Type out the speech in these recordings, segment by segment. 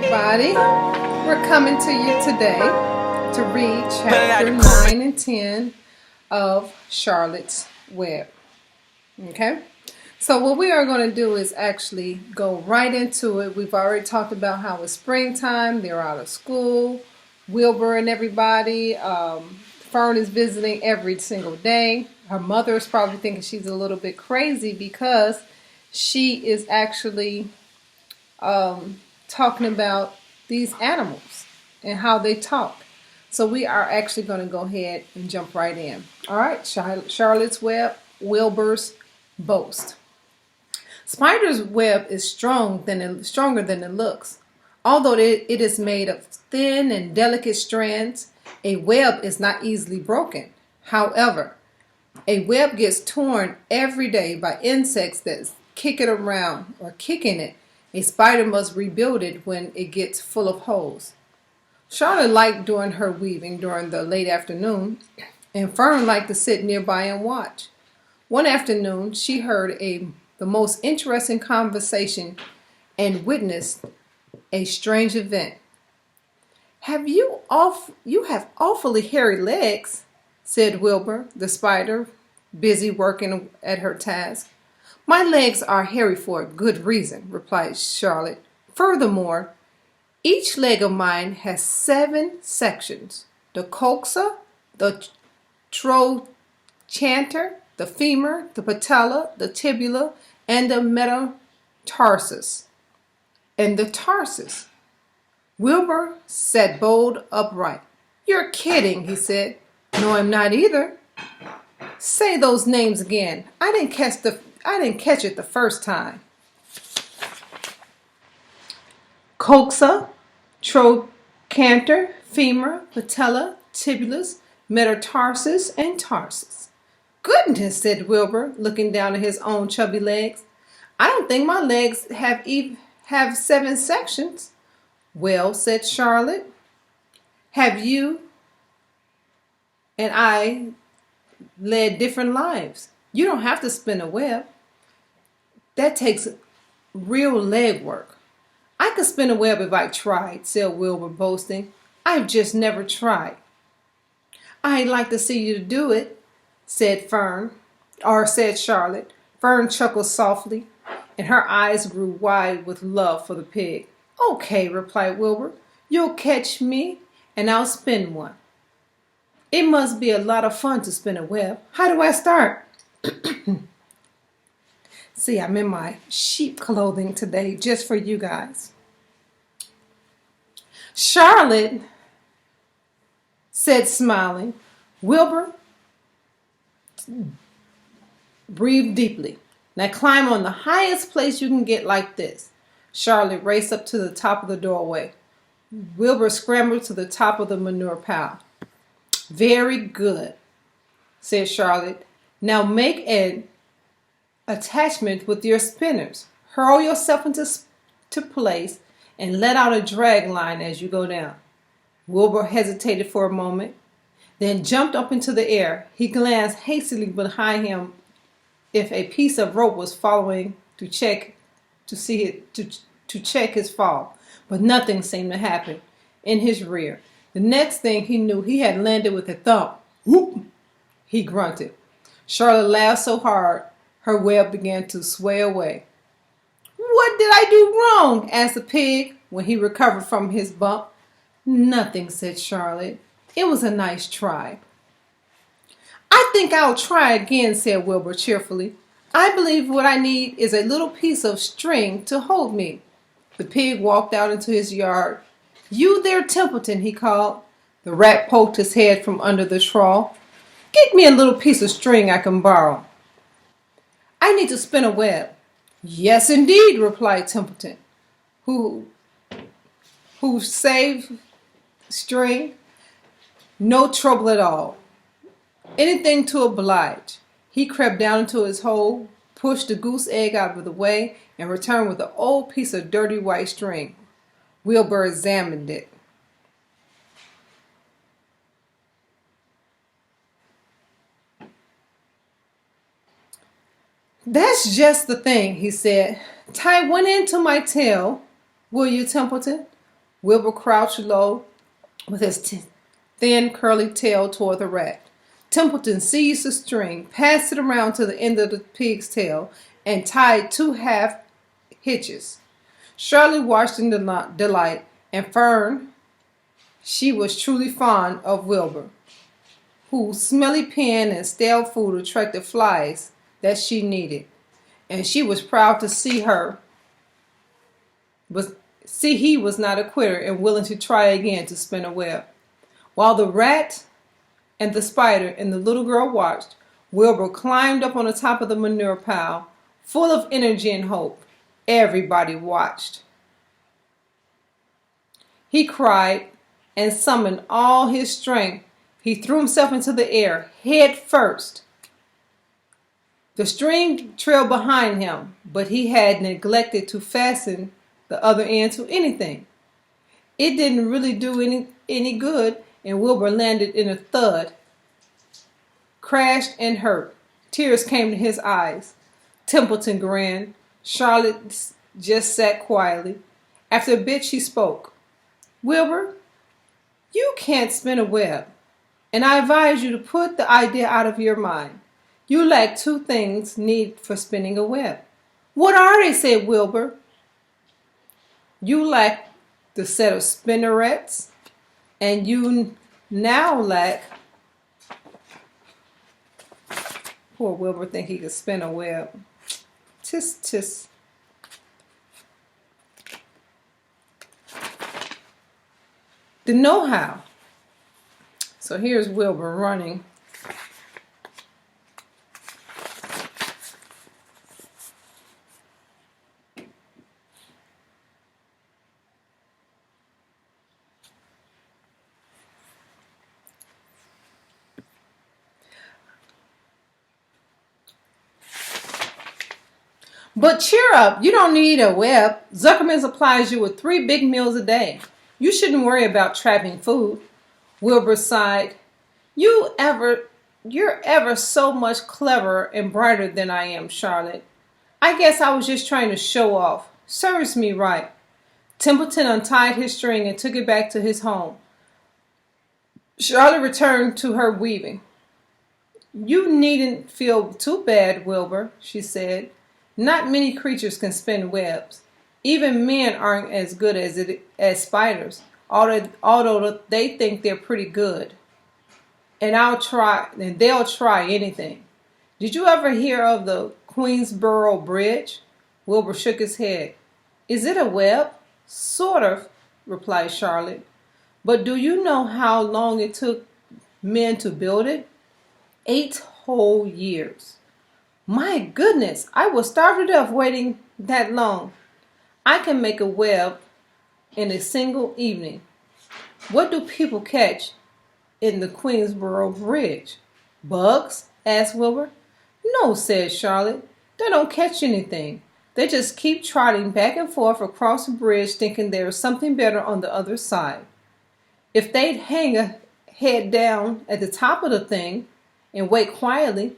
everybody. We're coming to you today to read chapter 9 and 10 of Charlotte's Web. Okay? So what we are going to do is actually go right into it. We've already talked about how it's springtime. They're out of school. Wilbur and everybody. Fern is visiting every single day. Her mother is probably thinking she's a little bit crazy because she is actually talking about these animals and how they talk. So we are actually going to go ahead and jump right in. All right, Charlotte's Web, Wilbur's Boast. Spider's web is stronger than it looks. Although it is made of thin and delicate strands, a web is not easily broken. However, a web gets torn every day by insects that kick it around or kicking it. A spider must rebuild it when it gets full of holes. Charlotte liked doing her weaving during the late afternoon, and Fern liked to sit nearby and watch. One afternoon, she heard the most interesting conversation and witnessed a strange event. You have awfully hairy legs," said Wilbur, the spider, busy working at her task. "My legs are hairy for a good reason," replied Charlotte. "Furthermore, each leg of mine has 7 sections: the coxa, the trochanter, the femur, the patella, the tibia, and the metatarsus." And the tarsus. Wilbur sat bolt upright. "You're kidding," he said. "No, I'm not either." "Say those names again. I didn't catch it the first time." Coxa, trochanter, femur, patella, tibulus, metatarsus, and tarsus. "Goodness," said Wilbur, looking down at his own chubby legs. "I don't think my legs have 7 sections." "Well," said Charlotte, "have you and I led different lives? You don't have to spin a web. That takes real leg work." "I could spin a web if I tried," said Wilbur, boasting. "I've just never tried." "I'd like to see you do it," said Charlotte. Fern chuckled softly, and her eyes grew wide with love for the pig. "Okay," replied Wilbur. "You'll catch me, and I'll spin one." "It must be a lot of fun to spin a web. How do I start?" See, I'm in my sheep clothing today just for you guys. Charlotte said, smiling. Wilbur breathed deeply. "Now climb on the highest place you can get like this." Charlotte raced up to the top of the doorway. Wilbur scrambled to the top of the manure pile. "Very good," said Charlotte. "Now make an attachment with your spinners. Hurl yourself into place and let out a drag line as you go down." Wilbur hesitated for a moment, then jumped up into the air. He glanced hastily behind him if a piece of rope was following to check his fall, but nothing seemed to happen in his rear. The next thing he knew, he had landed with a thump. "Whoop!" he grunted. Charlotte laughed so hard her web began to sway away. "What did I do wrong?" asked the pig when he recovered from his bump. "Nothing," said Charlotte. "It was a nice try." "I think I'll try again," said Wilbur cheerfully. "I believe what I need is a little piece of string to hold me." The pig walked out into his yard. "You there, Templeton," he called. The rat poked his head from under the straw. "Get me a little piece of string I can borrow. I need to spin a web." "Yes, indeed," replied Templeton, who saved string. "No trouble at all. Anything to oblige." He crept down into his hole, pushed the goose egg out of the way, and returned with an old piece of dirty white string. Wilbur examined it. "That's just the thing," he said. "Tie one end to my tail, will you, Templeton? Wilbur crouched low with his thin, curly tail toward the rat. Templeton seized the string, passed it around to the end of the pig's tail, and tied two half hitches. Charlotte watched in delight, and Fern, she was truly fond of Wilbur, whose smelly pen and stale food attracted flies that she needed. And she was proud to see he was not a quitter and willing to try again to spin a web. While the rat and the spider and the little girl watched, Wilbur climbed up on the top of the manure pile, full of energy and hope. Everybody watched. He cried and summoned all his strength. He threw himself into the air, head first. The string trailed behind him, but he had neglected to fasten the other end to anything. It didn't really do any good, and Wilbur landed in a thud, crashed and hurt. Tears came to his eyes. Templeton grinned. Charlotte just sat quietly. After a bit, she spoke. Wilbur, you can't spin a web, and I advise you to put the idea out of your mind. You lack two things needed for spinning a web. What are they? Said Wilbur. You lack the set of spinnerets, and you now lack. Poor Wilbur think he could spin a web. Tis, tis. The know-how. So here's Wilbur running. But cheer up, you don't need a web. Zuckerman supplies you with 3 big meals a day. You shouldn't worry about trapping food. Wilbur sighed. You're ever so much cleverer and brighter than I am, Charlotte. I guess I was just trying to show off. Serves me right. Templeton untied his string and took it back to his home. Charlotte returned to her weaving. You needn't feel too bad, Wilbur, she said. Not many creatures can spin webs. Even men aren't as good as spiders, although they think they're pretty good. And they'll try anything. Did you ever hear of the Queensboro Bridge? Wilbur shook his head. Is it a web? Sort of, replied Charlotte. But do you know how long it took men to build it? 8 whole years. My goodness, I will starve to death waiting that long. I can make a web in a single evening. What do people catch in the Queensboro Bridge? Bugs? Asked Wilbur. No, said Charlotte. They don't catch anything. They just keep trotting back and forth across the bridge thinking there is something better on the other side. If they'd hang a head down at the top of the thing and wait quietly,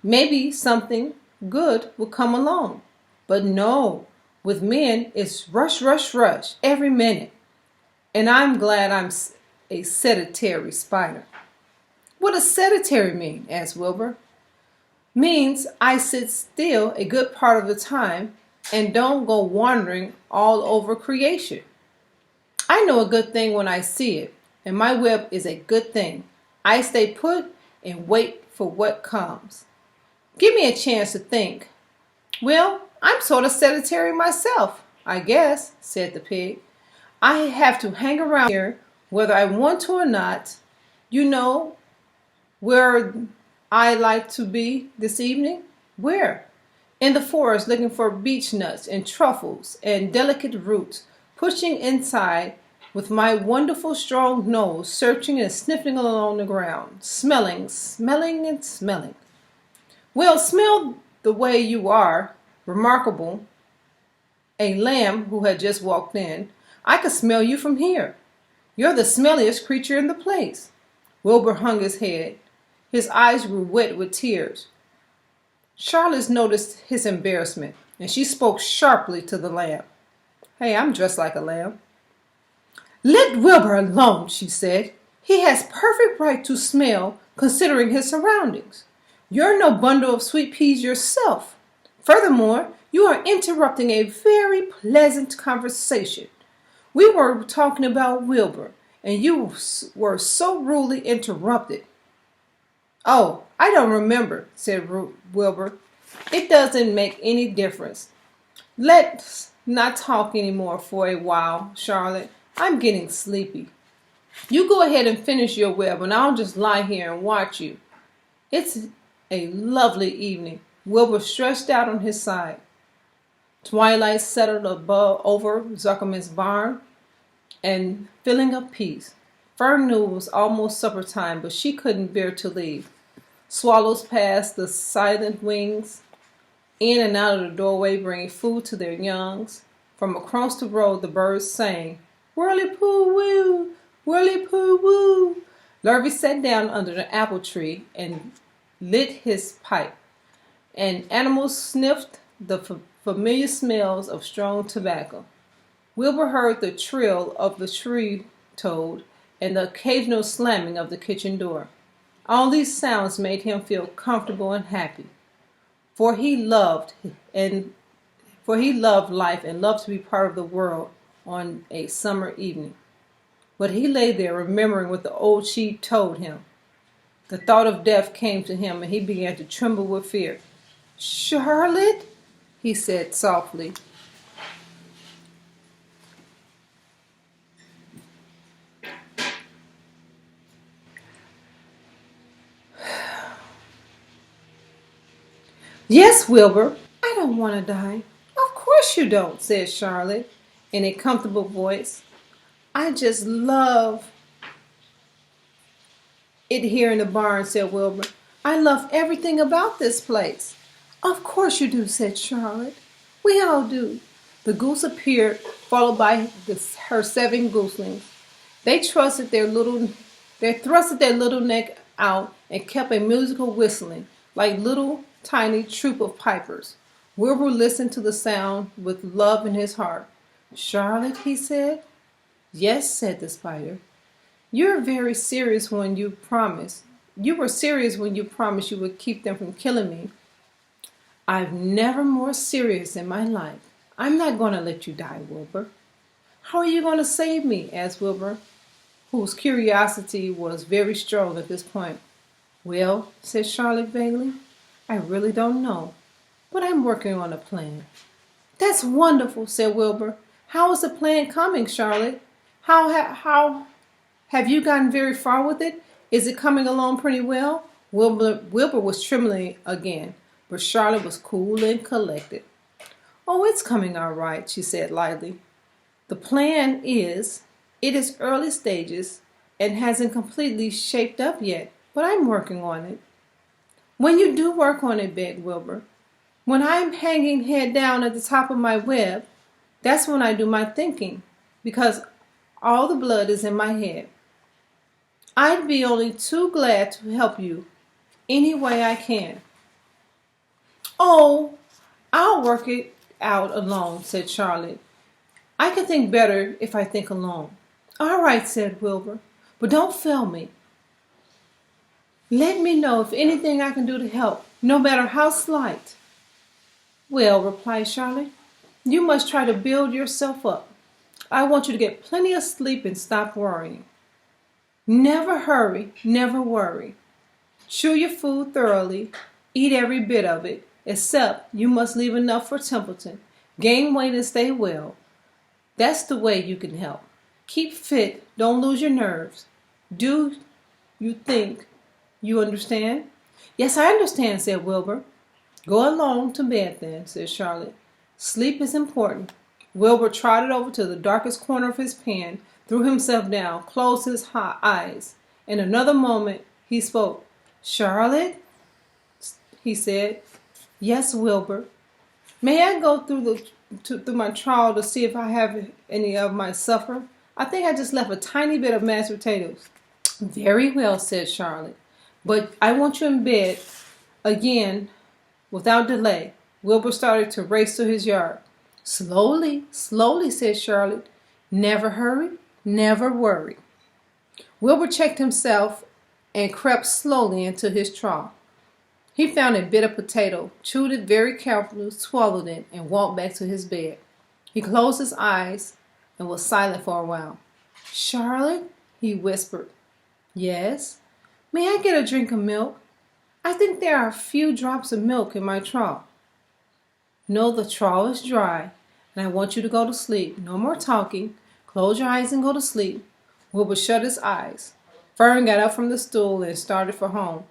maybe something good would come along. But no, with men, it's rush, rush, rush every minute. And I'm glad I'm a sedentary spider. What does sedentary mean? Asked Wilbur. Means I sit still a good part of the time and don't go wandering all over creation. I know a good thing when I see it, and my web is a good thing. I stay put and wait for what comes. Give me a chance to think. Well, I'm sort of sedentary myself, I guess, said the pig. I have to hang around here whether I want to or not. You know where I like to be this evening? Where? In the forest looking for beech nuts and truffles and delicate roots, pushing inside with my wonderful strong nose, searching and sniffing along the ground, smelling, and smelling. Well, smell the way you are, remarkable. A lamb who had just walked in. I could smell you from here. You're the smelliest creature in the place. Wilbur hung his head. His eyes grew wet with tears. Charlotte noticed his embarrassment, and she spoke sharply to the lamb. Hey, I'm dressed like a lamb. Let Wilbur alone, she said. He has perfect right to smell, considering his surroundings. You're no bundle of sweet peas yourself. Furthermore, you are interrupting a very pleasant conversation. We were talking about Wilbur, and you were so rudely interrupted. Oh, I don't remember, said Wilbur. It doesn't make any difference. Let's not talk anymore for a while, Charlotte. I'm getting sleepy. You go ahead and finish your web, and I'll just lie here and watch you. It's a lovely evening. Wilbur stretched out on his side. Twilight settled over Zuckerman's barn and filling up peace. Fern knew it was almost supper time, but she couldn't bear to leave. Swallows passed the silent wings in and out of the doorway, bringing food to their youngs. From across the road, the birds sang, "Whirly-poo-woo, whirly-poo-woo." Lurvy sat down under the apple tree and lit his pipe, and animals sniffed the familiar smells of strong tobacco. Wilbur heard the trill of the tree toad and the occasional slamming of the kitchen door. All these sounds made him feel comfortable and happy, for he loved life and loved to be part of the world on a summer evening. But he lay there remembering what the old chief told him. The thought of death came to him, and he began to tremble with fear. "Charlotte," he said softly. "Yes, Wilbur, I don't want to die." "Of course you don't," said Charlotte in a comfortable voice. "I just love it here in the barn," said Wilbur. "I love everything about this place." "Of course you do," said Charlotte. "We all do." The goose appeared, followed by her 7 gooselings. They thrusted their little neck out and kept a musical whistling, like little tiny troop of pipers. Wilbur listened to the sound with love in his heart. "Charlotte," he said. "Yes," said the spider. You were serious when you promised you would keep them from killing me." "I've never more serious in my life. I'm not going to let you die, Wilbur." "How are you going to save me?" asked Wilbur, whose curiosity was very strong at this point. "Well," said Charlotte vaguely, "I really don't know, but I'm working on a plan." "That's wonderful," said Wilbur. "How is the plan coming, Charlotte? How have you gotten very far with it? Is it coming along pretty well?" Wilbur was trembling again, but Charlotte was cool and collected. "Oh, it's coming all right," she said lightly. "The plan it is early stages and hasn't completely shaped up yet, but I'm working on it." "When you do work on it," begged Wilbur, "when I'm hanging head down at the top of my web, that's when I do my thinking, because all the blood is in my head. I'd be only too glad to help you any way I can." "Oh, I'll work it out alone," said Charlotte. "I can think better if I think alone." "All right," said Wilbur, "but don't fail me. Let me know if anything I can do to help, no matter how slight." "Well," replied Charlotte, "you must try to build yourself up. I want you to get plenty of sleep and stop worrying. Never hurry, never worry. Chew your food thoroughly, eat every bit of it, except you must leave enough for Templeton. Gain weight and stay well. That's the way you can help. Keep fit, don't lose your nerves. Do you think you understand?" "Yes, I understand," said Wilbur. "Go along to bed then," said Charlotte. "Sleep is important." Wilbur trotted over to the darkest corner of his pen, threw himself down, closed his eyes. In another moment he spoke. "Charlotte," he said. "Yes, Wilbur." "May I go through my trial to see if I have any of my supper? I think I just left a tiny bit of mashed potatoes." "Very well," said Charlotte. "But I want you in bed again without delay." Wilbur started to race to his yard. "Slowly, slowly," said Charlotte. "Never hurry, Never worry. Wilbur checked himself and crept slowly into his trough. He found a bit of potato, chewed it very carefully, swallowed it, and walked back to his bed. He closed his eyes and was silent for a while. "Charlotte," he whispered. "Yes." "May I get a drink of milk? I think there are a few drops of milk in my trough." "No, the trough is dry, and I want you to go to sleep. No more talking. Close your eyes and go to sleep." Wilbur shut his eyes. Fern got up from the stool and started for home,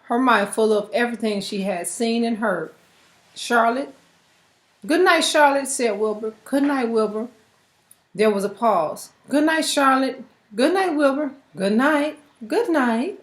her mind full of everything she had seen and heard. "Charlotte?" "Good night, Charlotte," said Wilbur. "Good night, Wilbur." There was a pause. "Good night, Charlotte." "Good night, Wilbur." "Good night." "Good night."